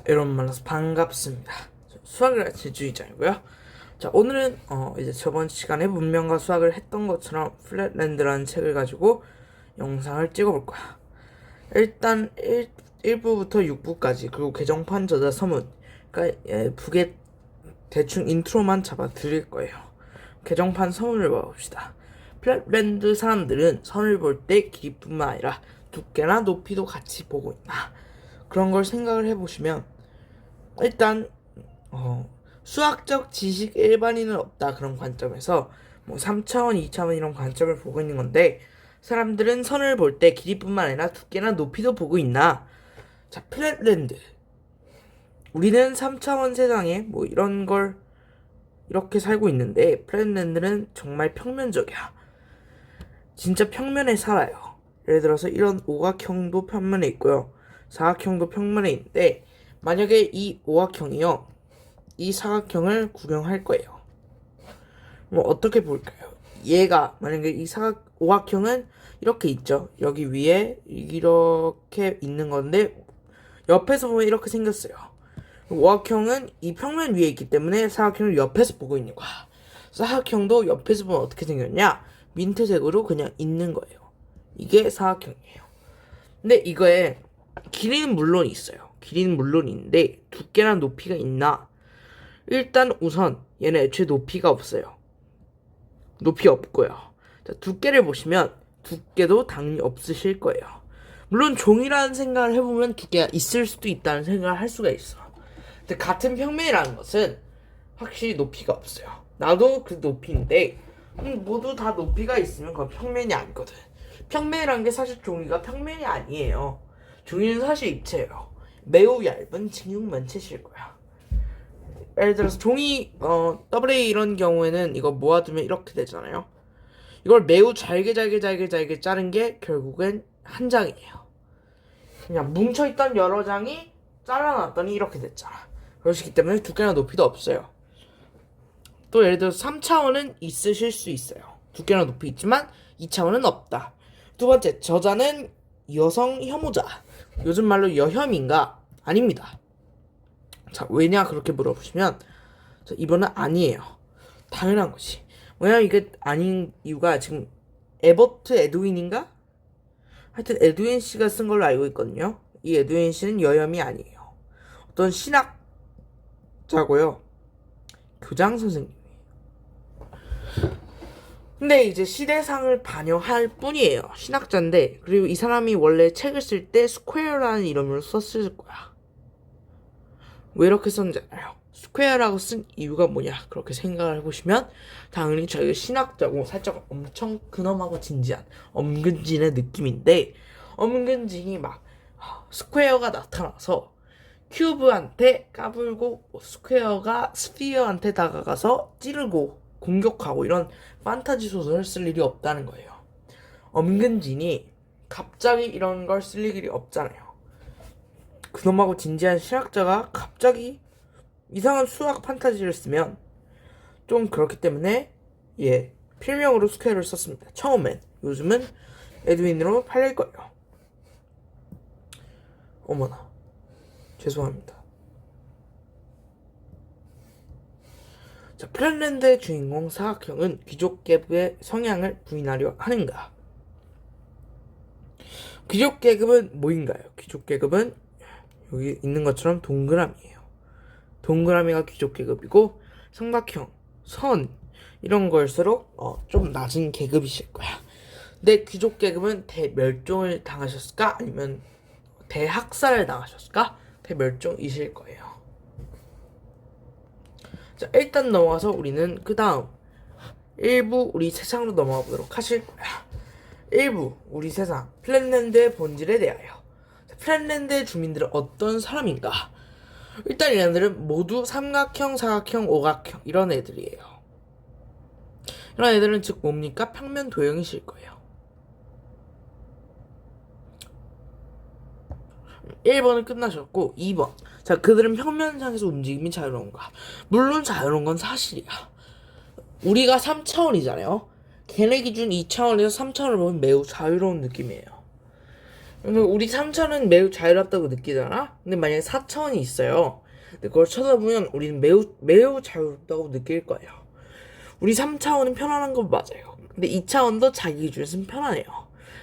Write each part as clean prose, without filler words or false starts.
자, 여러분 만나서 반갑습니다. 수학을 제주이장이고요. 자, 오늘은 이제 저번 시간에 문명과 수학을 했던 것처럼 플랫랜드라는 책을 가지고 영상을 찍어볼 거야. 일단 1부부터 6부까지 그리고 개정판 저자 서문, 그러니까 북의 대충 인트로만 잡아 드릴 거예요. 개정판 서문을 봐봅시다. 플랫랜드 사람들은 선을 볼 때 길이뿐만 아니라 두께나 높이도 같이 보고 있다. 그런 걸 생각을 해보시면 일단 수학적 지식 일반인은 없다, 그런 관점에서 뭐 3차원, 2차원 이런 관점을 보고 있는 건데, 사람들은 선을 볼 때 길이뿐만 아니라 두께나 높이도 보고 있나? 자, 플랫랜드, 우리는 3차원 세상에 뭐 이런 걸 이렇게 살고 있는데, 플랫랜드는 정말 평면적이야. 진짜 평면에 살아요. 예를 들어서 이런 오각형도 평면에 있고요, 사각형도 평면에 있는데, 만약에 이 오각형이요, 이 사각형을 구경할 거예요. 뭐 어떻게 볼까요? 얘가 만약에 이 오각형은 이렇게 있죠. 여기 위에 이렇게 있는 건데 옆에서 보면 이렇게 생겼어요. 오각형은 이 평면 위에 있기 때문에 사각형을 옆에서 보고 있는 거야. 사각형도 옆에서 보면 어떻게 생겼냐? 민트색으로 그냥 있는 거예요. 이게 사각형이에요. 근데 이거에 길이는 물론 있어요. 길이는 물론 있는데 두께나 높이가 있나? 일단 우선 얘는 애초에 높이가 없어요. 높이 없고요. 자, 두께를 보시면 두께도 당연히 없으실 거예요. 물론 종이라는 생각을 해보면 두께가 있을 수도 있다는 생각을 할 수가 있어. 근데 같은 평면이라는 것은 확실히 높이가 없어요. 나도 그 높이인데 모두 다 높이가 있으면 그건 평면이 아니거든. 평면이란 게 사실 종이가 평면이 아니에요. 종이는 사실 입체예요. 매우 얇은 직육면체실 거야. 예를 들어서 종이 AA 이런 경우에는 이거 모아두면 이렇게 되잖아요. 이걸 매우 잘게 자른 게 결국엔 한 장이에요. 그냥 뭉쳐있던 여러 장이 잘라놨더니 이렇게 됐잖아. 그러시기 때문에 두께나 높이도 없어요. 또 예를 들어서 3차원은 있으실 수 있어요. 두께나 높이 있지만 2차원은 없다. 두 번째, 저자는 여성 혐오자, 요즘 말로 여혐인가? 아닙니다. 자, 왜냐 그렇게 물어보시면, 자, 이번은 아니에요. 당연한 거지. 왜냐면 이게 아닌 이유가 지금 에버트 에드윈인가? 하여튼 에드윈 씨가 쓴 걸로 알고 있거든요. 이 에드윈 씨는 여혐이 아니에요. 어떤 신학자고요. 교장 선생님이에요. 근데 이제 시대상을 반영할 뿐이에요. 신학자인데, 그리고 이 사람이 원래 책을 쓸 때 스퀘어라는 이름으로 썼을 거야. 왜 이렇게 썼는지 알아요? 스퀘어라고 쓴 이유가 뭐냐, 그렇게 생각을 해보시면 당연히 저희가 신학자고 살짝 엄청 근엄하고 진지한 엄근진의 느낌인데, 엄근진이 막 스퀘어가 나타나서 큐브한테 까불고 스퀘어가 스피어한테 다가가서 찌르고 공격하고 이런 판타지 소설을 쓸 일이 없다는 거예요. 엄근진이 갑자기 이런 걸 쓸 일이 없잖아요. 그놈하고 진지한 신학자가 갑자기 이상한 수학 판타지를 쓰면 좀 그렇기 때문에 필명으로 스퀘어를 썼습니다. 처음엔. 요즘은 에드윈으로 팔릴 거예요. 어머나, 죄송합니다. 자, 플랫랜드의 주인공 사각형은 귀족계급의 성향을 부인하려 하는가? 귀족계급은 뭐인가요? 귀족계급은 여기 있는 것처럼 동그라미예요. 동그라미가 귀족계급이고, 삼각형, 선 이런 걸수록 좀 낮은 계급이실 거야. 근데 귀족계급은 대멸종을 당하셨을까? 아니면 대학살을 당하셨을까? 대멸종이실 거예요. 자, 일단 넘어가서 우리는 그 다음 일부 우리 세상으로 넘어가 보도록 하실 거야. 일부 우리 세상, 플랫랜드의 본질에 대하여. 플랫랜드의 주민들은 어떤 사람인가? 일단 얘네들은 모두 삼각형, 사각형, 오각형 이런 애들이에요. 이런 애들은 즉 뭡니까? 평면 도형이실 거예요. 1번은 끝나셨고 2번, 자, 그들은 평면상에서 움직임이 자유로운가? 물론 자유로운 건 사실이야. 우리가 3차원이잖아요. 걔네 기준 2차원에서 3차원을 보면 매우 자유로운 느낌이에요. 우리 3차원은 매우 자유롭다고 느끼잖아? 근데 만약에 4차원이 있어요. 근데 그걸 쳐다보면 우리는 매우 자유롭다고 느낄 거예요. 우리 3차원은 편안한 건 맞아요. 근데 2차원도 자기 기준에서는 편안해요.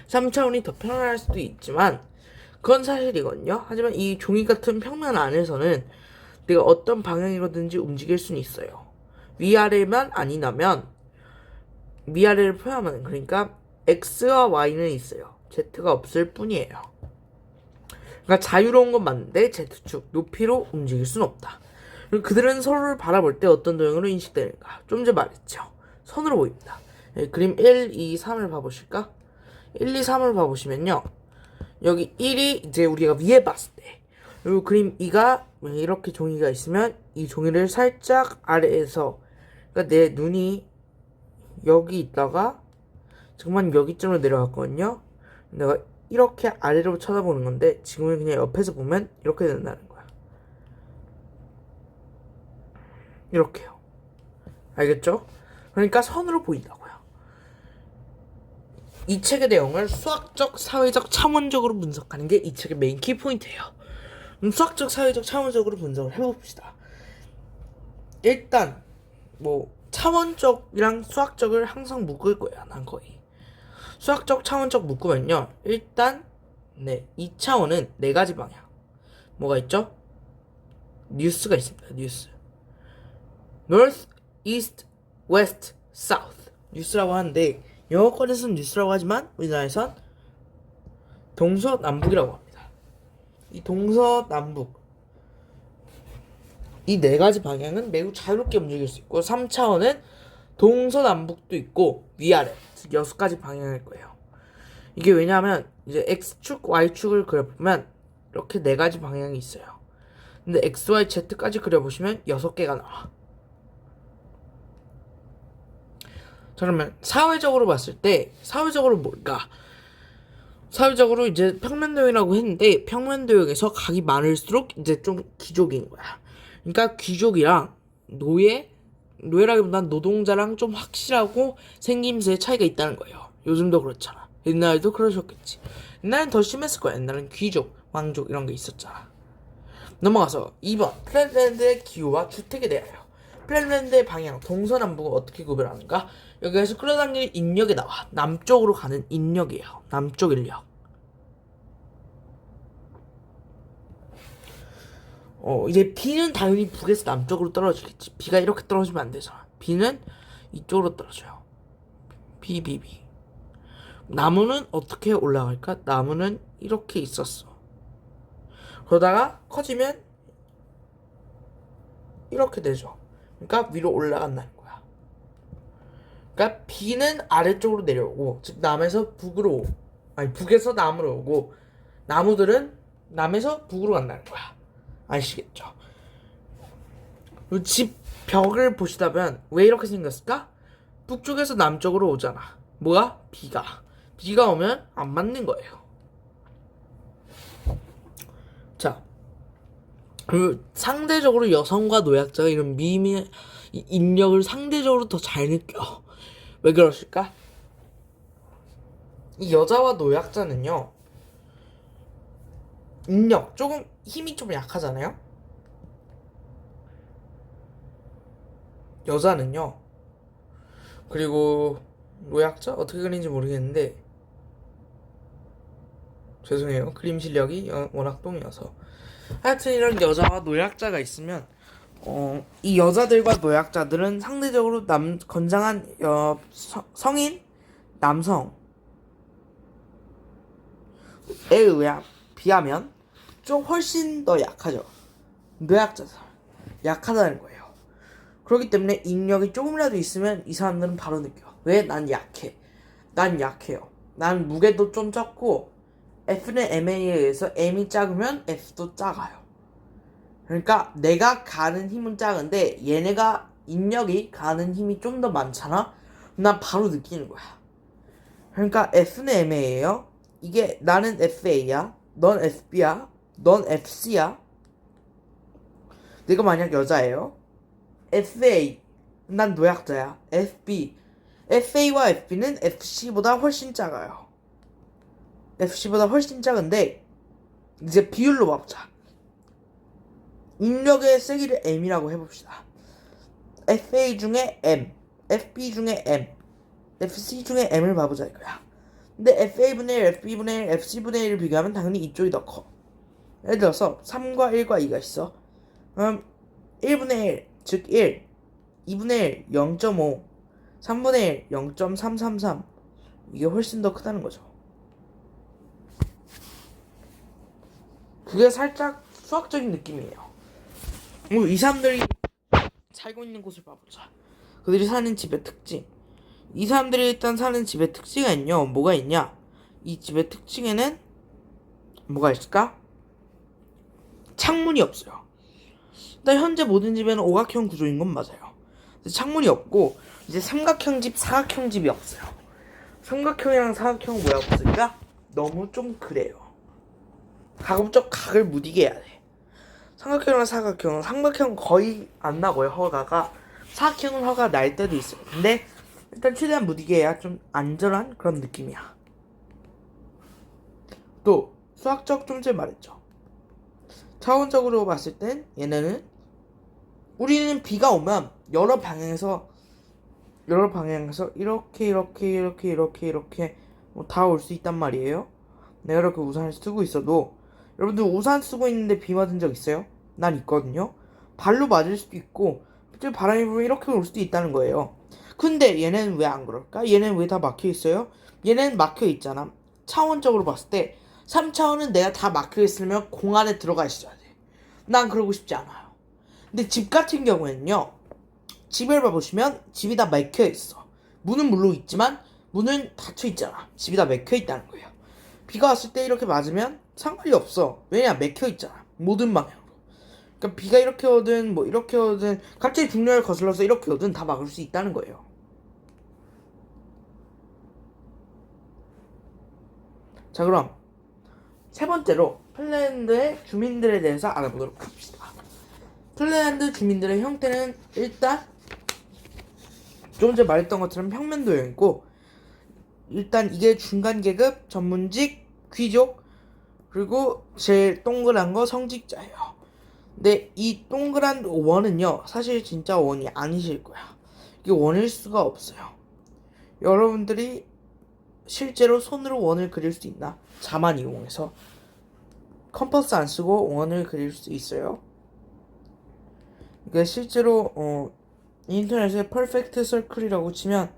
3차원이 더 편안할 수도 있지만, 그건 사실이거든요. 하지만 이 종이 같은 평면 안에서는 내가 어떤 방향이로든지 움직일 수는 있어요. 위아래만 아니라면, 위아래를 표현하면, 그러니까 X와 Y는 있어요. Z가 없을 뿐이에요. 그러니까 자유로운 건 맞는데 Z축 높이로 움직일 수는 없다. 그리고 그들은 서로를 바라볼 때 어떤 도형으로 인식되는가? 좀 전에 말했죠. 선으로 보입니다. 그림 1, 2, 3을 봐보실까? 1, 2, 3을 봐보시면요. 여기 1이 이제 우리가 위에 봤을 때, 그리고 그림 2가 이렇게 종이가 있으면 이 종이를 살짝 아래에서, 그러니까 내 눈이 여기 있다가 잠깐만 여기쯤으로 내려갔거든요. 내가 이렇게 아래로 쳐다보는 건데 지금은 그냥 옆에서 보면 이렇게 된다는 거야. 이렇게요. 알겠죠? 그러니까 선으로 보인다고요. 이 책의 내용을 수학적, 사회적, 차원적으로 분석하는 게 이 책의 메인 키포인트예요. 수학적, 사회적, 차원적으로 분석을 해봅시다. 일단 뭐 차원적이랑 수학적을 항상 묶을 거야. 난 거의 수학적, 차원적 묶으면요. 일단 2차원은 4가지 방향. 뭐가 있죠? 뉴스가 있습니다. 뉴스. North, East, West, South. 뉴스라고 하는데 영어권에서는 뉴스라고 하지만 우리나라에선 동서남북이라고 합니다. 이 동서남북 이 4가지 방향은 매우 자유롭게 움직일 수 있고 3차원은 동서남북도 있고 위아래 즉 6가지 방향일 거예요. 이게 왜냐하면 이제 X축, Y축을 그려보면 이렇게 4가지 방향이 있어요. 근데 X, Y, Z까지 그려보시면 6개가 나와. 자, 그러면 사회적으로 봤을 때 사회적으로 뭘까? 사회적으로 이제 평면도형이라고 했는데 평면도형에서 각이 많을수록 이제 좀 귀족인 거야. 그러니까 귀족이랑 노예라기보단 노동자랑 좀 확실하고 생김새의 차이가 있다는 거예요. 요즘도 그렇잖아. 옛날에도 그러셨겠지. 옛날엔 더 심했을 거야. 옛날엔 귀족, 왕족 이런 게 있었잖아. 넘어가서 2번 플랫랜드의 기후와 주택에 대하여. 플랫랜드의 방향, 동서남북을 어떻게 구별하는가? 여기에서 끌어당기는 인력이 나와. 남쪽으로 가는 인력이에요. 남쪽 인력. 이제 비는 당연히 북에서 남쪽으로 떨어지겠지. 비가 이렇게 떨어지면 안 되잖아. 비는 이쪽으로 떨어져요. B. 나무는 어떻게 올라갈까? 나무는 이렇게 있었어. 그러다가 커지면 이렇게 되죠. 그러니까 위로 올라간다는 거야. 그러니까 비는 아래쪽으로 내려오고, 즉 남에서 북으로 북에서 남으로 오고, 나무들은 남에서 북으로 간다는 거야. 아시겠죠? 집 벽을 보시다면 왜 이렇게 생겼을까? 북쪽에서 남쪽으로 오잖아. 뭐가? 비가 오면 안 맞는 거예요. 자, 그리고 상대적으로 여성과 노약자가 이런 미미한 인력을 상대적으로 더 잘 느껴. 왜 그러실까? 이 여자와 노약자는요, 인력 조금 힘이 좀 약하잖아요. 여자는요. 그리고 노약자 어떻게 그리는지 모르겠는데 죄송해요. 그림 실력이 워낙 똥이어서. 하여튼 이런 여자와 노약자가 있으면 이 여자들과 노약자들은 상대적으로 건장한 성인 남성에 비하면 좀 훨씬 더 약하죠. 노약자들 약하다는 거예요. 그렇기 때문에 인력이 조금이라도 있으면 이 사람들은 바로 느껴. 왜? 난 약해. 난 약해요. 난 무게도 좀 적고 F는 MA에 의해서 M이 작으면 F도 작아요. 그러니까 내가 가는 힘은 작은데 얘네가 인력이 가는 힘이 좀 더 많잖아? 난 바로 느끼는 거야. 그러니까 F는 MA예요. 이게 나는 FA야. 넌 FB야. 넌 FC야. 내가 만약 여자예요. FA 난 노약자야. FB FA와 FB는 FC보다 훨씬 작아요. FC보다 훨씬 작은데 이제 비율로 봐보자. 인력의 세기를 M이라고 해봅시다. FA 중에 M, FB 중에 M, FC 중에 M을 봐보자 이거야. 근데 FA분의 1, FB분의 1, FC분의 1을 비교하면 당연히 이쪽이 더 커. 예를 들어서 3과 1과 2가 있어. 그럼 1분의 1, 즉 1, 2분의 1, 0.5, 3분의 1, 0.333. 이게 훨씬 더 크다는 거죠. 그게 살짝 수학적인 느낌이에요. 이 사람들이 살고 있는 곳을 봐보자. 그들이 사는 집의 특징. 이 사람들이 일단 사는 집의 특징은요, 뭐가 있냐? 이 집의 특징에는 뭐가 있을까? 창문이 없어요. 일단 현재 모든 집에는 오각형 구조인 건 맞아요. 창문이 없고 이제 삼각형 집, 사각형 집이 없어요. 삼각형이랑 사각형은 뭐야 없으니까 너무 좀 그래요. 가급적 각을 무디게 해야 돼. 삼각형이랑 사각형은 삼각형은 거의 안 나고요, 허가가. 사각형은 허가 날 때도 있어요. 근데 일단 최대한 무디게 해야 좀 안전한 그런 느낌이야. 또 수학적 좀 전에 말했죠. 차원적으로 봤을 땐 얘네는 우리는 비가 오면 여러 방향에서 이렇게 다 올 수 있단 말이에요. 내가 이렇게 우산을 쓰고 있어도 여러분들 우산 쓰고 있는데 비 맞은 적 있어요? 난 있거든요. 발로 맞을 수도 있고 바람이 불면 이렇게 올 수도 있다는 거예요. 근데 얘네는 왜 안 그럴까? 얘네는 왜 다 막혀 있어요? 얘네는 막혀 있잖아. 차원적으로 봤을 때 3차원은 내가 다 막혀 있으면 공 안에 들어가 있어야 돼. 난 그러고 싶지 않아요. 근데 집 같은 경우에는요, 집을 봐보시면 집이 다 막혀 있어. 문은 물론 있지만 문은 닫혀 있잖아. 집이 다 막혀 있다는 거예요. 비가 왔을 때 이렇게 맞으면 상관이 없어. 왜냐? 막혀 있잖아. 모든 방향으로. 그러니까 비가 이렇게 오든 뭐 이렇게 오든 갑자기 중력을 거슬러서 이렇게 오든 다 막을 수 있다는 거예요. 자, 그럼 세 번째로 핀란드의 주민들에 대해서 알아보도록 합시다. 핀란드 주민들의 형태는 일단 좀 전에 말했던 것처럼 평면도형이고, 일단 이게 중간 계급, 전문직, 귀족, 그리고 제일 동그란 거 성직자예요. 근데 이 동그란 원은요, 사실 진짜 원이 아니실 거야. 이게 원일 수가 없어요. 여러분들이 실제로 손으로 원을 그릴 수 있나? 자만 이용해서 컴퍼스 안 쓰고 원을 그릴 수 있어요. 이게 실제로 인터넷에 퍼펙트 서클이라고 치면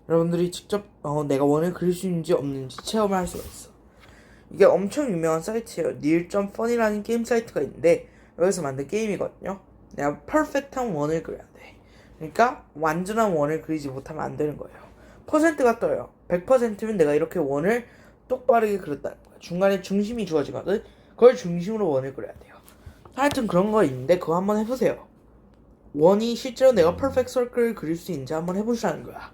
여러분들이 직접 내가 원을 그릴 수 있는지 없는지 체험을 할 수가 있어. 이게 엄청 유명한 사이트예요. near.fun이라는 게임 사이트가 있는데 여기서 만든 게임이거든요. 내가 퍼펙트한 원을 그려야 돼. 그러니까 완전한 원을 그리지 못하면 안 되는 거예요. 퍼센트가 떠요. 100%면 내가 이렇게 원을 똑바르게 그렸다는 거야. 중간에 중심이 주어지거든. 그걸 중심으로 원을 그려야 돼요. 하여튼 그런 거 있는데 그거 한번 해보세요. 원이 실제로 내가 퍼펙트 서클을 그릴 수 있는지 한번 해보시라는 거야.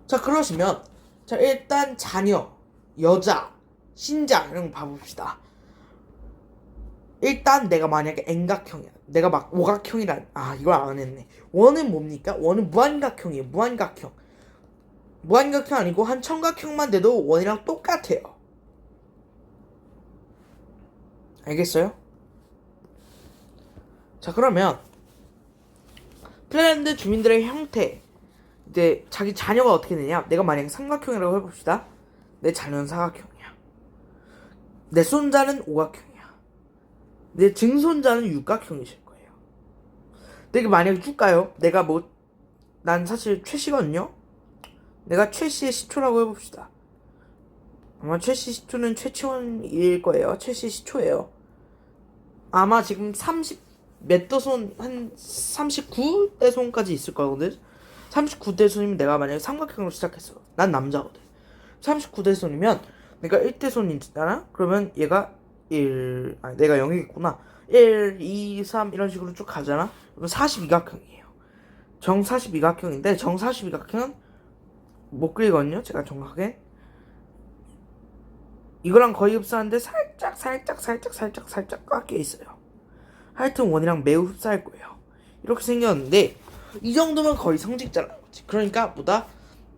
자, 그러시면 자, 일단 자녀, 여자, 신장 이런 거 봐봅시다. 일단 내가 만약에 N각형이야. 내가 막 오각형이란 이걸 안 했네. 원은 뭡니까? 원은 무한각형이에요. 무한각형. 무한각형 아니고 한 청각형만 돼도 원이랑 똑같아요. 알겠어요? 자, 그러면 핀란드 주민들의 형태, 이제 자기 자녀가 어떻게 되냐? 내가 만약에 삼각형이라고 해봅시다. 내 자녀는 사각형이야. 내 손자는 오각형이야. 내 증손자는 육각형이실 거예요. 내가 만약에 줄까요? 내가 난 사실 최씨거든요. 내가 최씨의 시초라고 해봅시다. 아마 최씨 시초는 최치원일 거예요. 최씨 시초예요. 아마 지금 30몇 한 39대손까지 있을 거거든. 39대손이면 내가 만약에 삼각형으로 시작했어. 난 남자거든. 39대손이면 내가 1대손이잖아? 그러면 얘가 내가 0이겠구나. 1, 2, 3 이런 식으로 쭉 가잖아? 그럼 42각형이에요. 정 42각형인데 정 42각형은 못 그리거든요. 제가 정확하게. 이거랑 거의 흡사한데 살짝 깎여 있어요. 하여튼 원이랑 매우 흡사할 거예요. 이렇게 생겼는데 이 정도면 거의 성직자라는 거지. 그러니까 보다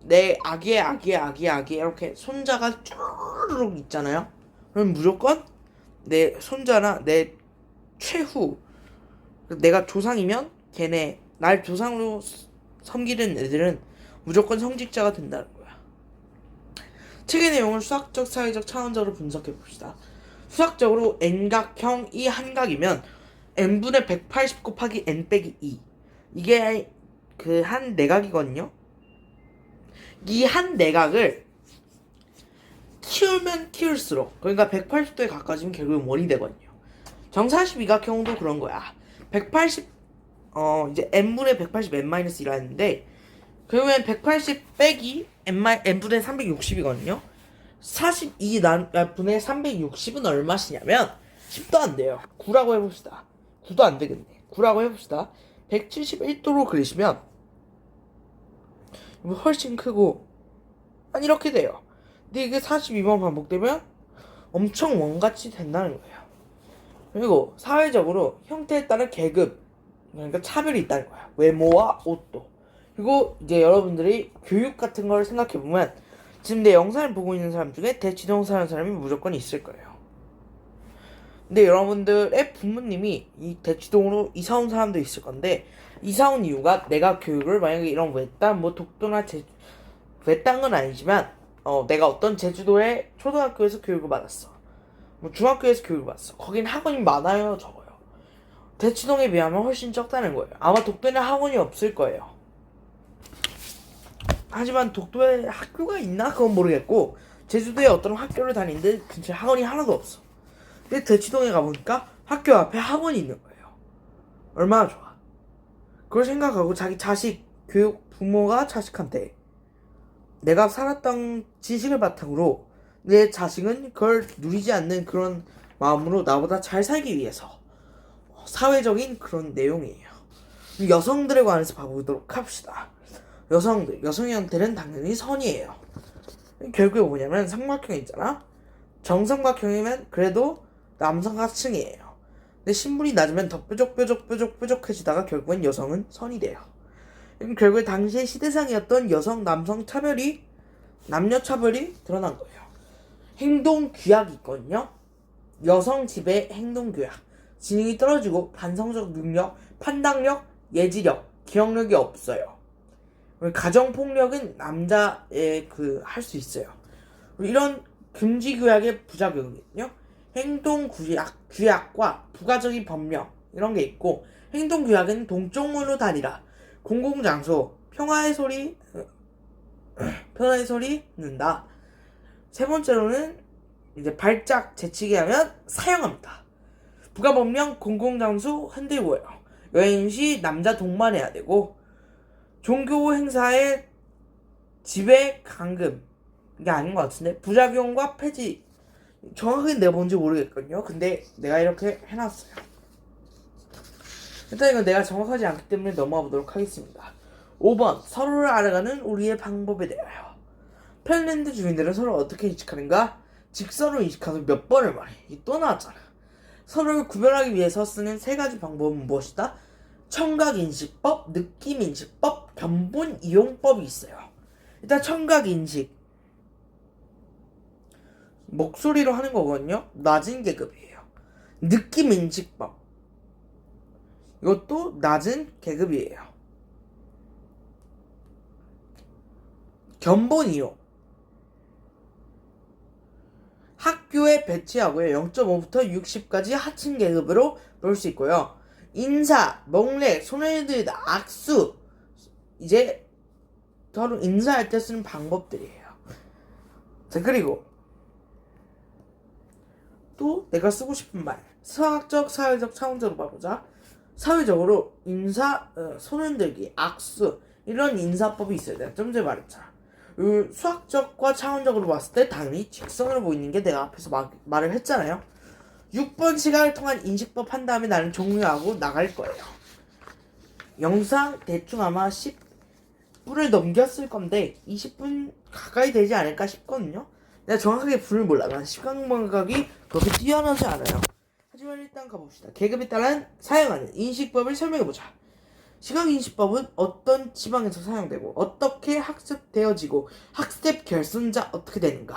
내 아기 이렇게 손자가 쭈르륵 있잖아요. 그럼 무조건 내 손자나 내 최후, 내가 조상이면 걔네 날 조상으로 섬기는 애들은 무조건 성직자가 된다는 거야. 책의 내용을 수학적, 사회적, 차원적으로 분석해 봅시다. 수학적으로 n각형이 한각이면 n분의 180 곱하기 n 빼기 2, 이게 그 한 내각이거든요. 이 한 내각을 키우면 키울수록, 그러니까 180도에 가까워지면 결국은 원이 되거든요. 정사십이각형도 그런 거야. 180 이제 n분의 180 n-1라 했는데 결국엔 180 빼기 n분의 360이거든요. 42 분의 360은 얼마시냐면 10도 안 돼요. 9라고 해봅시다. 9도 안 되겠네. 9라고 해봅시다. 171도로 그리시면 훨씬 크고 이렇게 돼요. 근데 이게 42번 반복되면 엄청 원같이 된다는 거예요. 그리고 사회적으로 형태에 따른 계급, 그러니까 차별이 있다는 거야. 외모와 옷도. 그리고 이제 여러분들이 교육 같은 걸 생각해보면 지금 내 영상을 보고 있는 사람 중에 대치동사라는 사람이 무조건 있을 거예요. 근데 여러분들의 부모님이 이 대치동으로 이사 온 사람도 있을 건데, 이사 온 이유가 내가 교육을 만약에 이런 외딴 독도나 외딴 건 아니지만 내가 어떤 제주도의 초등학교에서 교육을 받았어. 중학교에서 교육을 받았어. 거긴 학원이 많아요, 적어요. 대치동에 비하면 훨씬 적다는 거예요. 아마 독도에는 학원이 없을 거예요. 하지만 독도에 학교가 있나? 그건 모르겠고, 제주도에 어떤 학교를 다니는데 근처에 학원이 하나도 없어. 근데 대치동에 가보니까 학교 앞에 학원이 있는 거예요. 얼마나 좋아. 그걸 생각하고 자기 자식 교육, 부모가 자식한테 내가 살았던 지식을 바탕으로 내 자식은 그걸 누리지 않는 그런 마음으로 나보다 잘 살기 위해서, 사회적인 그런 내용이에요. 여성들에 관해서 봐보도록 합시다. 여성형태는 당연히 선이에요. 결국에 뭐냐면 삼각형 있잖아. 정삼각형이면 그래도 남성과 층이에요. 근데 신분이 낮으면 더 뾰족해지다가 결국엔 여성은 선이 돼요. 결국에 당시의 시대상이었던 여성 남성 차별이, 남녀 차별이 드러난 거예요. 행동 규약이 있거든요. 여성 지배 행동 규약. 지능이 떨어지고 반성적 능력, 판단력, 예지력, 기억력이 없어요. 가정폭력은 남자의 할 수 있어요. 이런 금지 규약의 부작용이거든요. 행동 규약과 부가적인 법령 이런 게 있고, 행동 규약은 동쪽문으로 다니라, 공공장소, 평화의 소리 는다. 세 번째로는 이제 발작 재치게 하면 사형합니다. 부가법령 공공장소 흔들고요. 여행 시 남자 동반해야 되고, 종교 행사의 지배 감금, 이게 아닌 것 같은데, 부작용과 폐지, 정확하게 내가 뭔지 모르겠거든요. 근데 내가 이렇게 해놨어요. 일단 이건 내가 정확하지 않기 때문에 넘어가 보도록 하겠습니다. 5번, 서로를 알아가는 우리의 방법에 대하여. 핀란드 주민들은 서로 어떻게 인식하는가? 직선으로 인식하는 몇 번을 말해. 이게 또 나왔잖아. 서로를 구별하기 위해서 쓰는 세 가지 방법은 무엇이다? 청각인식법, 느낌인식법, 견본이용법이 있어요. 일단 청각인식, 목소리로 하는 거거든요. 낮은 계급이에요. 느낌인식법, 이것도 낮은 계급이에요. 견본이용, 학교에 배치하고요. 0.5부터 60까지 하층 계급으로 볼 수 있고요. 인사, 목례, 손을 들다, 악수, 이제 서로 인사할 때 쓰는 방법들이에요. 자, 그리고 또 내가 쓰고 싶은 말, 수학적, 사회적, 차원적으로 봐보자. 사회적으로 인사, 손을 들기, 악수, 이런 인사법이 있어요. 내가 좀 전에 말했잖아. 수학적과 차원적으로 봤을 때 당연히 직선으로 보이는 게 내가 앞에서 말을 했잖아요. 6번 시간을 통한 인식법 한 다음에 나는 종료하고 나갈 거예요. 영상 대충 아마 10분을 넘겼을 건데 20분 가까이 되지 않을까 싶거든요. 내가 정확하게 분을 몰라. 난 시간 감각이 그렇게 뛰어나지 않아요. 하지만 일단 가봅시다. 계급에 따라 사용하는 인식법을 설명해보자. 시각인식법은 어떤 지방에서 사용되고 어떻게 학습되어지고 학습 결손자 어떻게 되는가.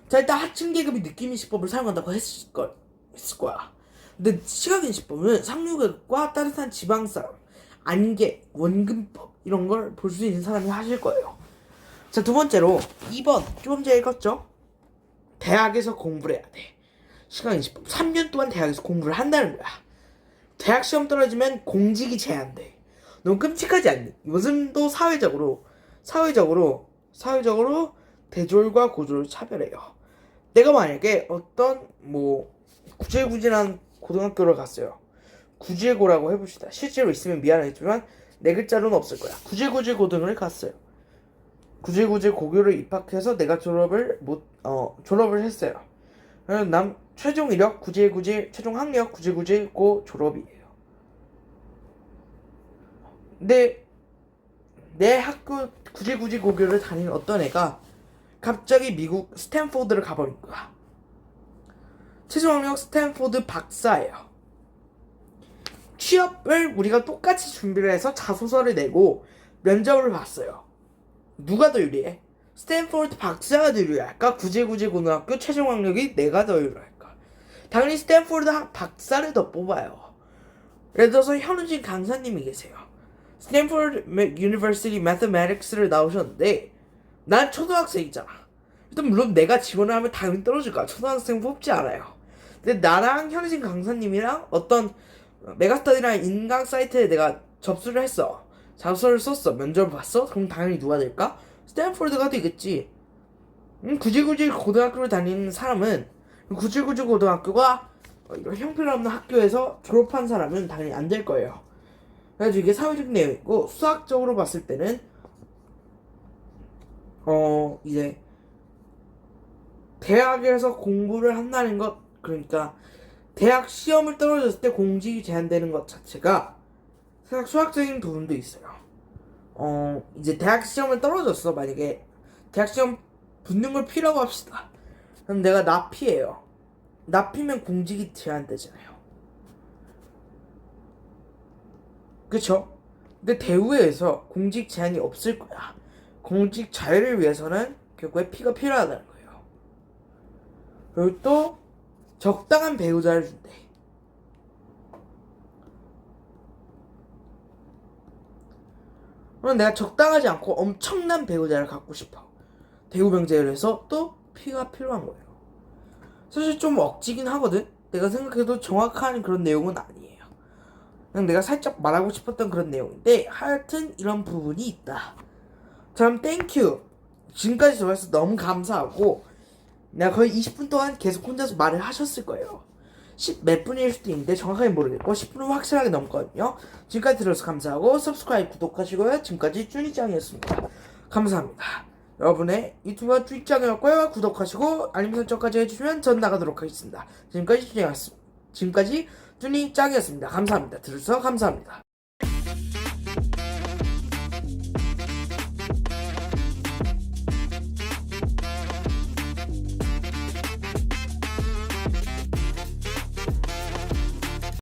자, 일단 하층계급이 느낌인식법을 사용한다고 했을 거야. 근데 시각인식법은 상류계급과 따뜻한 지방사람, 안개, 원근법 이런 걸 볼 수 있는 사람이 하실 거예요. 자, 두 번째로 2번 좀 전에 읽었죠? 대학에서 공부를 해야 돼. 시각인식법 3년 동안 대학에서 공부를 한다는 거야. 대학 시험 떨어지면 공직이 제한돼. 너무 끔찍하지 않니? 요즘도 사회적으로 대졸과 고졸을 차별해요. 내가 만약에 어떤 구질구질한 고등학교를 갔어요. 구질고라고 해봅시다. 실제로 있으면 미안하겠지만 내 글자로는 없을 거야. 구질구질 고등을 갔어요. 구질구질 고교를 입학해서 내가 졸업을 했어요. 남 최종 이력 구질구질, 최종 학력 구질구질 고 졸업이에요. 근데 내 학교 구질구질 고교를 다니는 어떤 애가 갑자기 미국 스탠포드를 가버린 거야. 최종 학력 스탠포드 박사예요. 취업을 우리가 똑같이 준비를 해서 자소서를 내고 면접을 봤어요. 누가 더 유리해? 스탠포드 박사가 더 유리할까? 구질구질 고등학교 최종 학력이 내가 더 유리할까? 당연히 스탠포드 박사를 더 뽑아요. 예를 들어서 현우진 강사님이 계세요. 스탠포드 유니버시티 매스매틱스를 나오셨는데 난 초등학생이잖아. 일단 물론 내가 지원을 하면 당연히 떨어질 거야. 초등학생 뽑지 않아요. 근데 나랑 현우진 강사님이랑 어떤 메가스터디라는 인강 사이트에 내가 접수를 했어. 자소서를 썼어. 면접을 봤어? 그럼 당연히 누가 될까? 스탠포드가 되겠지. 구질구질 고등학교를 다니는 사람은 구질구질 고등학교가 이런 형편없는 학교에서 졸업한 사람은 당연히 안 될 거예요. 그래서 이게 사회적 내용이고 수학적으로 봤을 때는 이제 대학에서 공부를 한다는 것, 그러니까 대학 시험을 떨어졌을 때 공직이 제한되는 것 자체가 살짝 수학적인 부분도 있어요. 이제 대학 시험을 떨어졌어. 만약에 대학 시험 붙는 걸 P라고 합시다. 그럼 내가 나P예요. 나P면 공직이 제한되잖아요. 그쵸? 근데 대우에서 공직 제한이 없을 거야. 공직 자유를 위해서는 결국에 P가 필요하다는 거예요. 그리고 또 적당한 배우자를 준대. 그럼 내가 적당하지 않고 엄청난 배우자를 갖고 싶어. 대우 병제를 해서 또 P가 필요한 거예요. 사실 좀 억지긴 하거든. 내가 생각해도 정확한 그런 내용은 아니에요. 그냥 내가 살짝 말하고 싶었던 그런 내용인데 하여튼 이런 부분이 있다. 참 땡큐. 지금까지 들어와서 너무 감사하고 내가 거의 20분 동안 계속 혼자서 말을 하셨을 거예요. 10 몇 분일 수도 있는데 정확하게 모르겠고 10분은 확실하게 넘거든요. 지금까지 들어서 감사하고 서브스크라이브 구독하시고요. 지금까지 쭈니짱이었습니다. 감사합니다. 여러분의 유튜브와 쭈니짱이었고요. 구독하시고 알림 설정까지 해주시면 전 나가도록 하겠습니다. 지금까지 쭈니짱이었습니다. 감사합니다. 들어주셔서 감사합니다.